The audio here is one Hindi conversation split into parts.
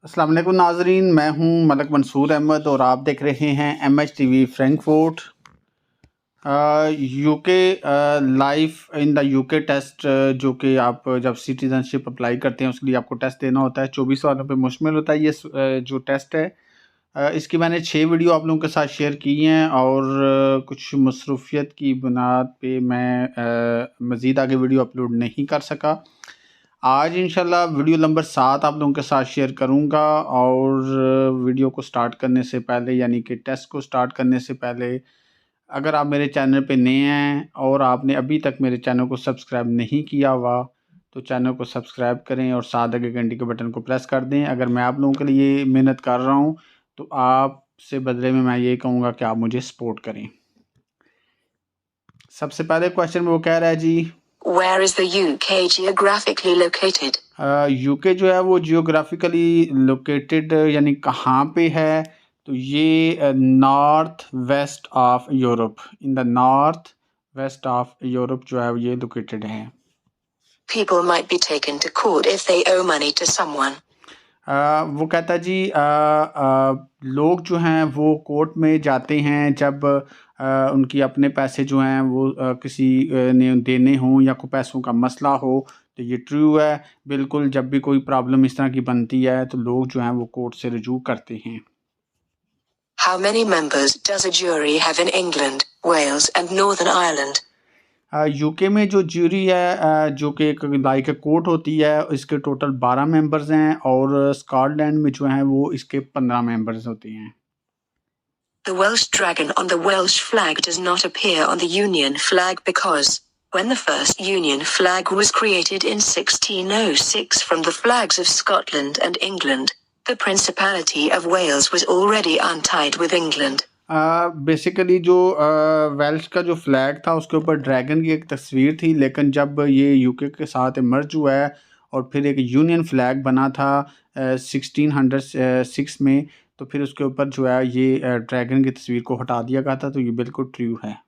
अस्सलाम वालेकुम नाजरीन, मैं हूं मलक मंसूर अहमद और आप देख रहे हैं MHTV Frankfurt. UK life in the UK test, जो कि आप जब सिटीजनशिप अप्लाई करते हैं उसके लिए आपको टेस्ट देना होता है। 24 सवालों पे मुश्तमिल होता है ये जो टेस्ट है। इसकी मैंने 6 वीडियो आप लोगों के साथ शेयर की हैं और कुछ मसरूफियत की बुनियाद पे मैं मज़ीद आगे वीडियो अपलोड नहीं कर सका। आज इंशाल्लाह वीडियो नंबर 7 आप लोगों के साथ शेयर करूंगा। और वीडियो को स्टार्ट करने से पहले, यानी कि टेस्ट को स्टार्ट करने से पहले, अगर आप मेरे चैनल पे नए हैं और आपने अभी तक मेरे चैनल को सब्सक्राइब नहीं किया हुआ तो चैनल को सब्सक्राइब करें और साथ लगे घंटी के बटन को प्रेस कर दें। अगर मैं आप लोगों के लिए मेहनत कर रहा हूँ तो आपसे बदले में मैं ये कहूँगा कि आप मुझे सपोर्ट करें। सबसे पहले क्वेश्चन में वो कह रहा है जी, Where is the UK geographically located? UK जो है वो जियोग्राफिकली लोकेटेड यानी कहाँ पे है, तो ये north west of Europe, in the north west of Europe जो है ये लोकेटेड है। People might be taken to court if they owe money to someone. वो कहता है जी, लोग जो हैं वो कोर्ट में जाते हैं जब उनकी अपने पैसे जो हैं वो किसी ने देने हों या कोई पैसों का मसला हो। तो ये ट्रू है बिल्कुल। जब भी कोई प्रॉब्लम इस तरह की बनती है तो लोग जो हैं वो कोर्ट से रुजू करते हैं। How many members does a jury have in England, Wales and Northern Ireland? UK में जो ज्यूरी है जो कि एक लाइक कोर्ट होती है, इसके टोटल 12 मेंबर्स हैं और स्कॉटलैंड में जो हैं वो इसके 15 मेंबर्स होते हैं। The Welsh dragon on the Welsh flag does not appear on the Union flag because, when the first Union flag was created in 1606 from the flags of Scotland and England, the Principality of Wales was already untied with England. Basically जो वेल्श का जो फ्लैग था उसके ऊपर ड्रैगन की एक तस्वीर थी, लेकिन जब ये यूके के साथ मर्ज हुआ है और फिर एक यूनियन फ्लैग बना था 1606 में, तो फिर उसके ऊपर जो है ये ड्रैगन की तस्वीर को हटा दिया गया था। तो ये बिल्कुल ट्रू है।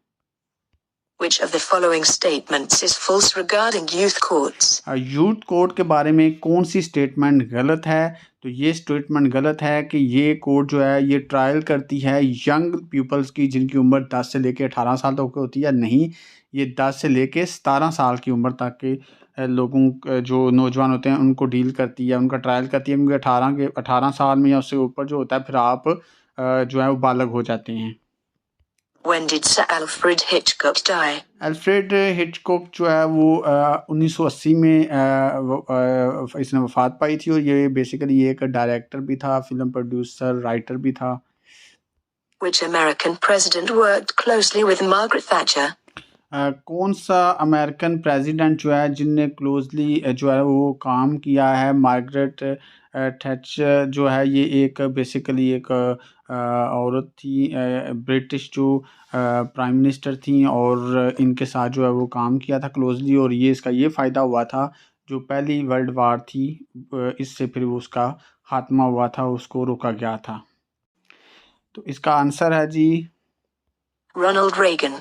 Which of the following statements is false regarding youth courts? Youth court के बारे में कौन सी स्टेटमेंट गलत है? तो ये स्टेटमेंट गलत है कि ये कोर्ट जो है ये ट्रायल करती है यंग पीपल्स की जिनकी उम्र 10 से लेकर 18 साल तक होती है। नहीं, ये 10 से लेकर 17 साल की उम्र तक के लोगों जो नौजवान होते हैं उनको डील करती है, उनका ट्रायल करती है। क्योंकि 18 साल में या उससे ऊपर जो होता है फिर आप जो है वो बालग हो जाते हैं। When did Sir Alfred Hitchcock die? Alfred Hitchcock जो है वो 1980 में इसने वफात पाई थी और ये बेसिकली एक डायरेक्टर भी था, फिल्म प्रोड्यूसर, राइटर भी था। Which American president worked closely with Margaret Thatcher? कौन सा अमेरिकन प्रेसिडेंट जो है जिनने क्लोजली जो है वो काम किया है मार्गरेट थैचर जो है, ये एक बेसिकली एक औरत थी, ब्रिटिश जो प्राइम मिनिस्टर थी और इनके साथ जो है वो काम किया था क्लोजली। और ये इसका ये फ़ायदा हुआ था जो पहली वर्ल्ड वार थी इससे फिर वो उसका खात्मा हुआ था, उसको रोका गया था। तो इसका आंसर है जी Ronald Reagan.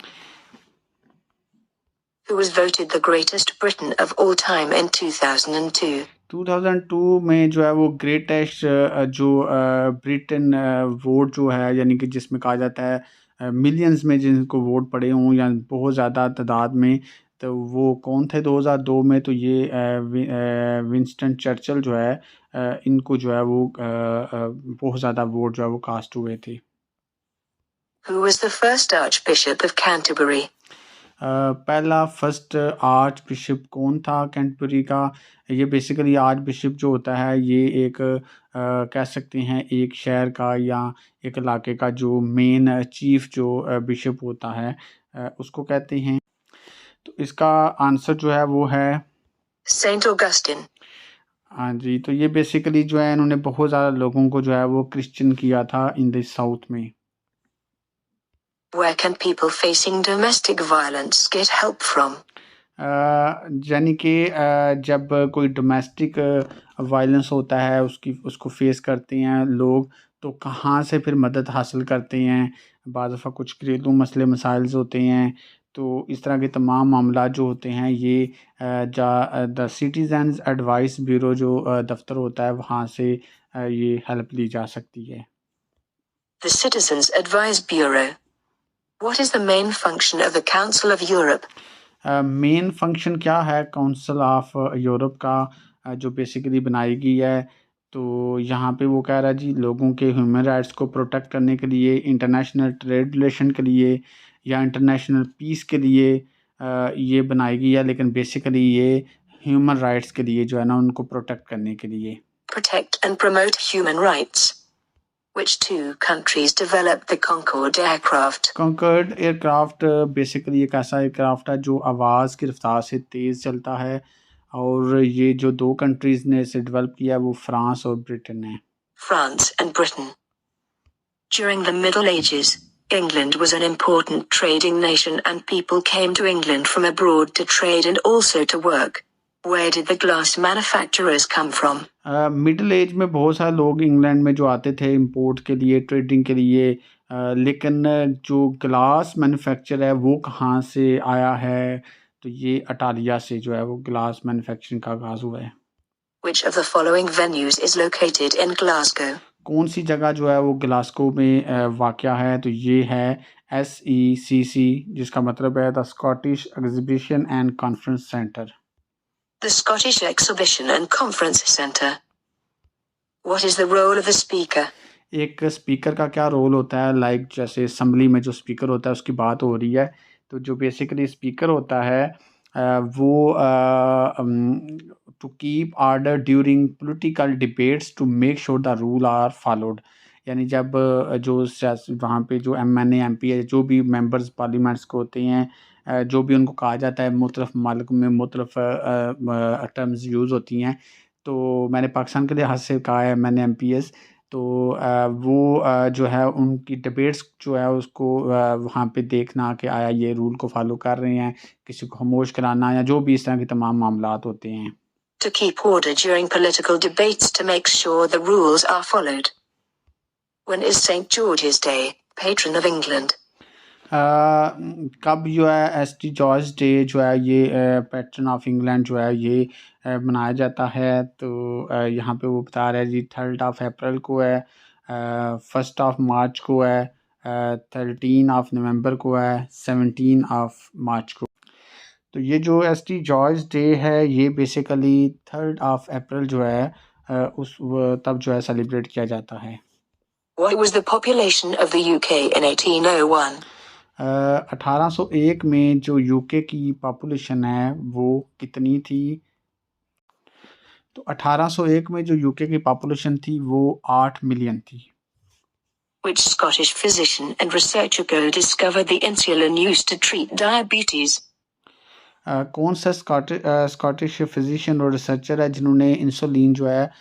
Who was voted the greatest Briton of all time in 2002? 2002 में जो है वो ग्रेटेस्ट जो ब्रिटेन वोट जो है, यानी कि जिसमें कहा जाता है मिलियंस में जिनको वोट पड़े हों या बहुत ज़्यादा तादाद में, तो वो कौन थे 2002 में? तो ये विंस्टन चर्चिल जो है, इनको जो है वो बहुत ज़्यादा वोट जो है वो कास्ट हुए थे। Who was the first Archbishop of Canterbury? पहला फर्स्ट आर्च बिशप कौन था कैंटरबरी का? ये बेसिकली आर्च बिशप जो होता है ये एक कह सकते हैं एक शहर का या एक इलाके का जो मेन चीफ जो बिशप होता है उसको कहते हैं। तो इसका आंसर जो है वो है Saint Augustine. हाँ जी। तो ये बेसिकली जो है इन्होंने बहुत ज़्यादा लोगों को जो है वो क्रिश्चियन किया था इन द साउथ में। Where can people facing domestic violence get help from? यानी कि जब कोई डोमेस्टिक वायलेंस होता है उसको फेस करते हैं लोग, तो कहाँ से फिर मदद हासिल करते हैं? बाज़ दफ़ा कुछ घरेलू मसले मसाइल्स होते हैं तो इस तरह के तमाम मामला जो होते हैं ये द सिटीजन्स एडवाइस ब्यूरो जो दफ्तर होता है वहाँ से ये हेल्प ली जा सकती है। The Citizens Advice Bureau. What is the main function of the Council of Europe? Main function क्या है काउंसिल ऑफ यूरोप का जो बेसिकली बनाई गई है, तो यहाँ पे वो कह रहा है जी लोगों के ह्यूमन राइट्स को प्रोटेक्ट करने के लिए, इंटरनेशनल ट्रेड रिलेशन के लिए या इंटरनेशनल पीस के लिए ये बनाई गई है, लेकिन बेसिकली ये ह्यूमन राइट्स के लिए जो है ना उनको प्रोटेक्ट करने के लिए। Protect and promote human rights. Which two countries developed the Concorde aircraft? Concorde aircraft basically एक ऐसा एयरक्राफ्ट है जो आवाज़ की रफ्तार से तेज़ चलता है, और ये जो 2 कंट्रीज़ ने इसे डेवलप किया है वो फ्रांस और ब्रिटेन है। France and Britain. During the Middle Ages, England was an important trading nation and people came to England from abroad to trade and also to work. Where did the glass manufacturers come from? Middle age में बहुत सारे लोग इंग्लैंड में जो आते थे इंपोर्ट के लिए, ट्रेडिंग के लिए, लेकिन जो ग्लास मैन्युफैक्चर है वो कहाँ से आया है, तो ये इटालिया से जो है वो ग्लास मैन्युफैक्चरिंग का आगाज़ हुआ है। Which of the following venues is located in Glasgow? कौन सी जगह जो है वो ग्लासगो में वाक़या है, तो ये है SECC, जिसका मतलब है the Scottish exhibition and conference centre. The Scottish Exhibition and Conference Centre. What is the role of the speaker? एक स्पीकर का क्या रोल होता है, लाइक जैसे असम्बली में जो स्पीकर होता है उसकी बात हो रही है, तो जो बेसिकली स्पीकर होता है वो to keep order during political debates to make sure the rule are followed. यानी जब जो वहाँ पे जो MNA MP है, जो भी मेंबर्स पार्लियामेंट्स को होते हैं, जो भी उनको कहा जाता है, मुख्तलिफ ममालिक में मुख्तलिफ टर्म्स यूज़ होती हैं, तो मैंने पाकिस्तान के लिहाज से कहा है मैंने MPs, तो वो जो है उनकी डिबेट्स जो है उसको वहाँ पे देखना कि आया ये रूल को फॉलो कर रहे हैं, किसी को खामोश कराना या जो भी इस तरह के तमाम मामलात होते हैं। To keep order during political debates to make sure the rules are followed. When is St. George's Day, patron of England? कब जो है ST जॉर्ज डे जो है ये पैट्रन ऑफ इंग्लैंड जो है ये मनाया जाता है, तो यहाँ पे वो बता रहा है जी 3rd ऑफ अप्रैल को है, 1st ऑफ मार्च को है, 13 ऑफ नवंबर को है, 17 ऑफ मार्च को। तो ये जो ST जॉर्ज डे है ये बेसिकली 3rd ऑफ अप्रैल जो है तब जो है सेलिब्रेट किया जाता है। What was the population of the UK in 1801? 1801 में जो यूके की पॉपुलेशन है वो कितनी थी, तो 1801 में जो यूके की पॉपुलेशन थी वो 8 मिलियन थी। Which Scottish physician and researcher discovered the insulin used to treat diabetes? कौन सा स्कॉटिश फिजिशियन और रिसर्चर है जिन्होंने इंसुलिन जो है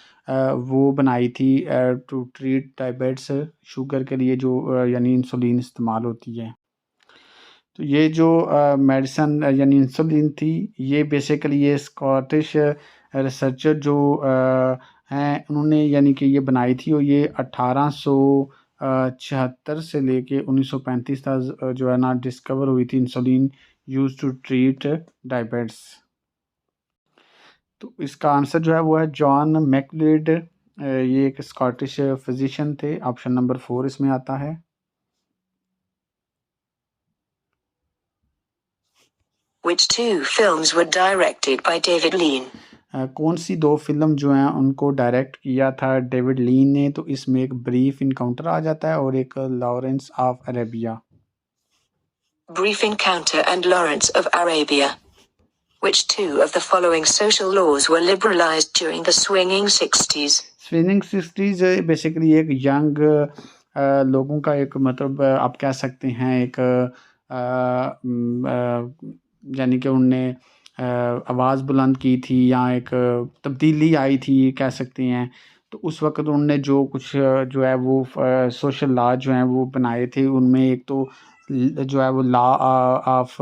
वो बनाई थी टू ट्रीट डायबिटीज, शुगर के लिए जो यानी इंसुलिन इस्तेमाल होती है। तो ये जो मेडिसन यानी इंसुलिन थी ये बेसिकली ये स्कॉटिश रिसर्चर जो हैं उन्होंने यानी कि ये बनाई थी, और ये 1876 से लेके 1935 तक जो है ना डिस्कवर हुई थी insulin use to treat diabetes. तो इसका आंसर जो है वो है जॉन मैकलीड, ये एक स्कॉटिश फिजिशियन थे। ऑप्शन नंबर 4 इसमें आता है। Which two films were directed by David Lean? कौन सी 2 फिल्म जो हैं उनको डायरेक्ट किया था डेविड लीन ने, तो इसमें एक ब्रीफ इनकाउंटर आ जाता है और एक Lawrence of Arabia. Brief Encounter and Lawrence of Arabia. Which two of the following social laws were liberalized during the swinging 60s? Swinging 60s basically एक यंग लोगों का एक मतलब आप कह सकते हैं एक यानी कि उनने आवाज़ बुलंद की थी या एक तब्दीली आई थी कह सकते हैं। तो उस वक्त उनने जो कुछ जो है वो सोशल लॉ जो हैं वो बनाए थे, उनमें एक तो जो है वो लॉ ऑफ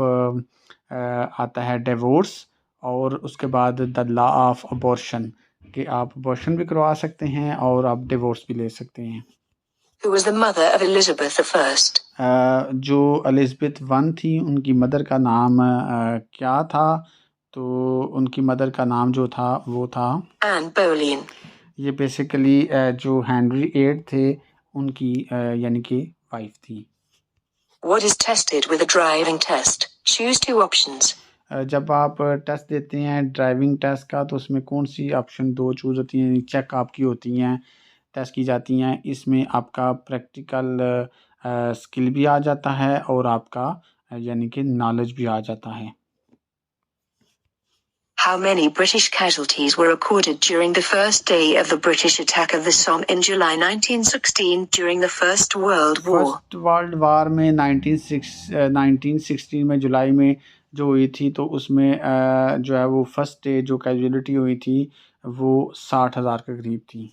आता है डिवोर्स, और उसके बाद द लॉ ऑफ अबॉर्शन कि आप अबॉर्शन भी करवा सकते हैं और आप डिवोर्स भी ले सकते हैं। Who was the mother of Elizabeth I? जो एलिज़ाबेथ वन थी उनकी मदर का नाम क्या था? तो उनकी मदर का नाम जो था वो था Anne Boleyn. ये बेसिकली जो हेनरी एट थे उनकी यानी कि वाइफ थी। What is tested with a driving test? Choose two options. जब आप टेस्ट देते हैं ड्राइविंग टेस्ट का तो उसमें कौन सी ऑप्शन दो चूज़ होती हैं चेक आपकी होती हैं टेस्ट की जाती हैं इसमें आपका प्रैक्टिकल स्किल भी आ जाता है और आपका यानी कि नॉलेज भी आ जाता है। How many British casualties were recorded during the first day of the British attack of the Somme in July 1916 during the First World War? First world war में 1916 में जुलाई में जो हुई थी तो उसमें जो है वो फर्स्ट डे जो कैजुअलिटी हुई थी वो 60,000 के करीब थी।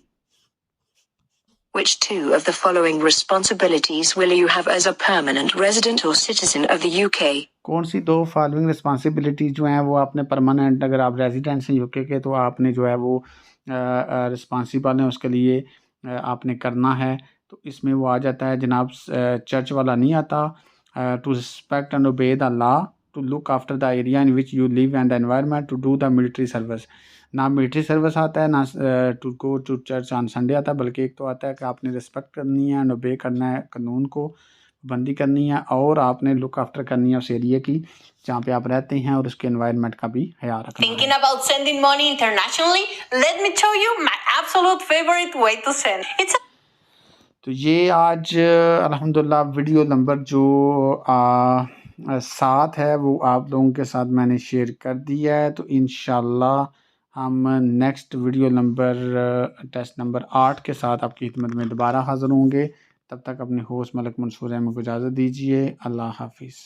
Which two of the following responsibilities will you have as a permanent resident or citizen of the UK? कौन सी दो फॉलोइंग रिस्पॉन्सिबिलिटीज जो हैं वो आपने परमानेंट अगर आप रेजिडेंट हैं यूके के तो आपने जो है वो रिस्पॉन्सिबल हैं उसके लिए आपने करना है। तो इसमें वो आ जाता है जनाब चर्च वाला नहीं आता to respect and obey the law to look after the area in which you live and the environment to do the military service. ना मिलिट्री सर्विस आता है ना to go to church on Sunday आता है बल्कि एक तो आता है कि आपने रिस्पेक्ट करनी है एंड ओबे करना है कानून को बंदी करनी है और आपने लुक आफ्टर करनी है उस एरिया की जहाँ पे आप रहते हैं और उसके एनवायरनमेंट का भी ख्याल रखना है। Thinking about sending money internationally? Let me show you my absolute favorite way to send. तो ये आज अल्हम्दुलिल्लाह वीडियो नंबर जो 7 है वो आप लोगों के साथ मैंने शेयर कर दिया है। तो इंशाल्लाह हम next video number test number 8 के साथ आपकी खिदमत में दोबारा हाज़िर होंगे। तब तक अपने होस्ट मलिक मंसूर अहमद को इजाज़त दीजिए। अल्लाह हाफिज़।